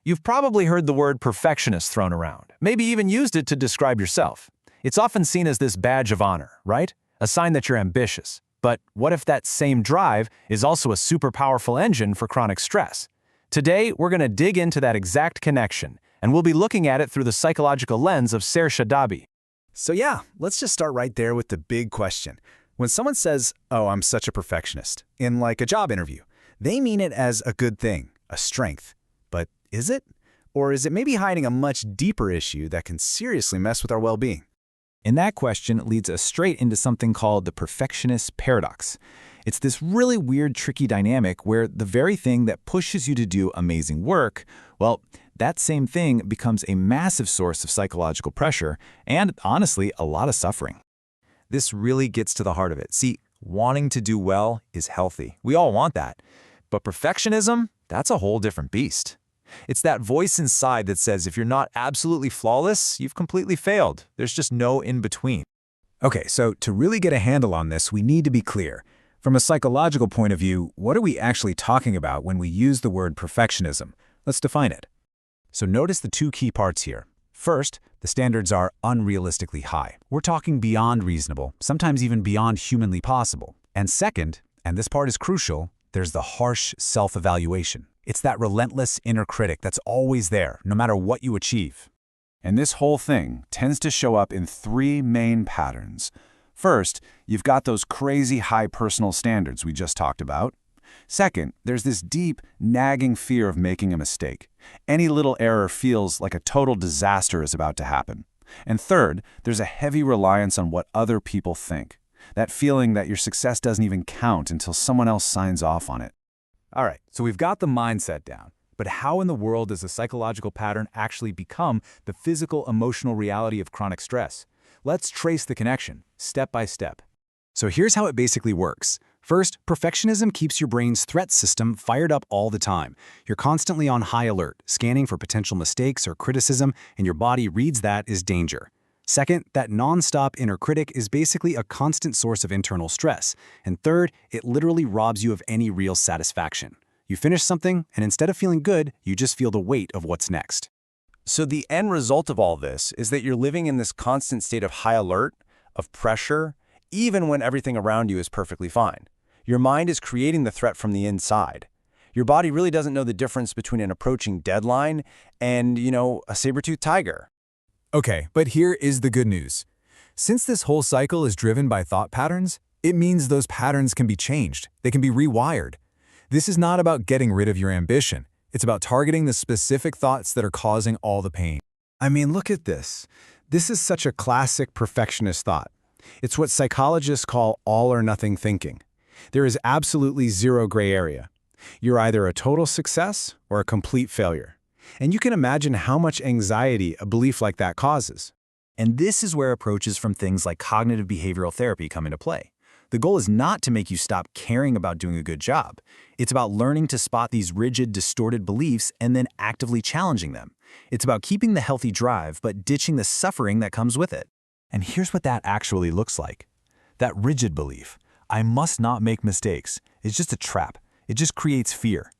You've probably heard the word perfectionist thrown around, maybe even used it to describe yourself. It's often seen as this badge of honor, right? A sign that you're ambitious. But what if that same drive is also a super powerful engine for chronic stress? Today, we're going to dig into that exact connection, and we'll be looking at it through the psychological lens of Sara Shadabi. So yeah, let's just start right there with the big question. When someone says, "Oh, I'm such a perfectionist," in like a job interview, they mean it as a good thing, a strength. But is it? Or is it maybe hiding a much deeper issue that can seriously mess with our well-being? And that question leads us straight into something called the perfectionist paradox. It's this really weird, tricky dynamic where the very thing that pushes you to do amazing work, well, that same thing becomes a massive source of psychological pressure and, honestly, a lot of suffering. This really gets to the heart of it. See, wanting to do well is healthy. We all want that. But perfectionism, that's a whole different beast. It's that voice inside that says if you're not absolutely flawless, you've completely failed. There's just no in-between. Okay, so to really get a handle on this, we need to be clear. From a psychological point of view, what are we actually talking about when we use the word perfectionism? Let's define it. So notice the two key parts here. First, the standards are unrealistically high. We're talking beyond reasonable, sometimes even beyond humanly possible. And second, and this part is crucial, there's the harsh self-evaluation. It's that relentless inner critic that's always there, no matter what you achieve. And this whole thing tends to show up in three main patterns. First, you've got those crazy high personal standards we just talked about. Second, there's this deep, nagging fear of making a mistake. Any little error feels like a total disaster is about to happen. And third, there's a heavy reliance on what other people think. That feeling that your success doesn't even count until someone else signs off on it. All right, so we've got the mindset down. But how in the world does a psychological pattern actually become the physical, emotional reality of chronic stress? Let's trace the connection, step by step. So here's how it basically works. First, perfectionism keeps your brain's threat system fired up all the time. You're constantly on high alert, scanning for potential mistakes or criticism, and your body reads that as danger. Second, that non-stop inner critic is basically a constant source of internal stress. And third, it literally robs you of any real satisfaction. You finish something, and instead of feeling good, you just feel the weight of what's next. So the end result of all this is that you're living in this constant state of high alert, of pressure, even when everything around you is perfectly fine. Your mind is creating the threat from the inside. Your body really doesn't know the difference between an approaching deadline and, a saber-toothed tiger. Okay, but here is the good news. Since this whole cycle is driven by thought patterns, it means those patterns can be changed. They can be rewired. This is not about getting rid of your ambition. It's about targeting the specific thoughts that are causing all the pain. I mean, look at this. This is such a classic perfectionist thought. It's what psychologists call all-or-nothing thinking. There is absolutely zero gray area. You're either a total success or a complete failure. And you can imagine how much anxiety a belief like that causes. And this is where approaches from things like cognitive behavioral therapy come into play. The goal is not to make you stop caring about doing a good job. It's about learning to spot these rigid, distorted beliefs and then actively challenging them. It's about keeping the healthy drive but ditching the suffering that comes with it. And here's what that actually looks like. That rigid belief, I must not make mistakes, is just a trap. It just creates fear.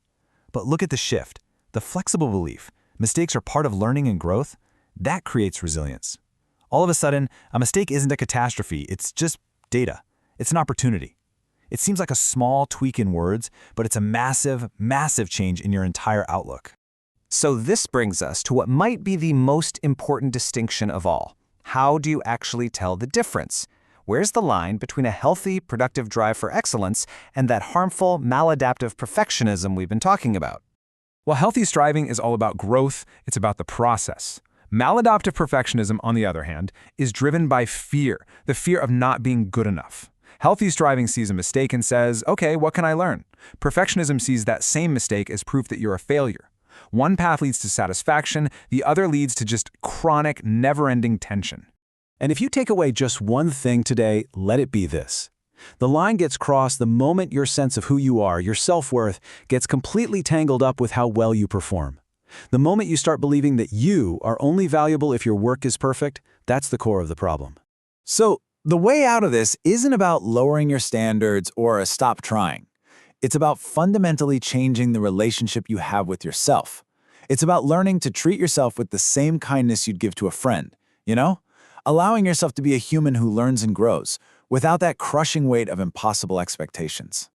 But look at the shift. The flexible belief, mistakes are part of learning and growth, that creates resilience. All of a sudden, a mistake isn't a catastrophe, it's just data. It's an opportunity. It seems like a small tweak in words, but it's a massive, massive change in your entire outlook. So this brings us to what might be the most important distinction of all. How do you actually tell the difference? Where's the line between a healthy, productive drive for excellence and that harmful, maladaptive perfectionism we've been talking about? While healthy striving is all about growth, it's about the process. Maladaptive perfectionism, on the other hand, is driven by fear, the fear of not being good enough. Healthy striving sees a mistake and says, okay, what can I learn? Perfectionism sees that same mistake as proof that you're a failure. One path leads to satisfaction, the other leads to just chronic, never-ending tension. And if you take away just one thing today, let it be this. The line gets crossed the moment your sense of who you are, your self-worth, gets completely tangled up with how well you perform. The moment you start believing that you are only valuable if your work is perfect, that's the core of the problem. So, the way out of this isn't about lowering your standards or a stop trying. It's about fundamentally changing the relationship you have with yourself. It's about learning to treat yourself with the same kindness you'd give to a friend, you know? Allowing yourself to be a human who learns and grows, without that crushing weight of impossible expectations.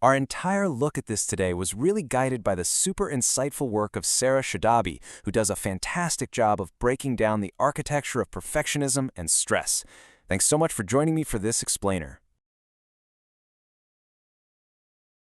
Our entire look at this today was really guided by the super insightful work of Sara Shadabi, who does a fantastic job of breaking down the architecture of perfectionism and stress. Thanks so much for joining me for this explainer.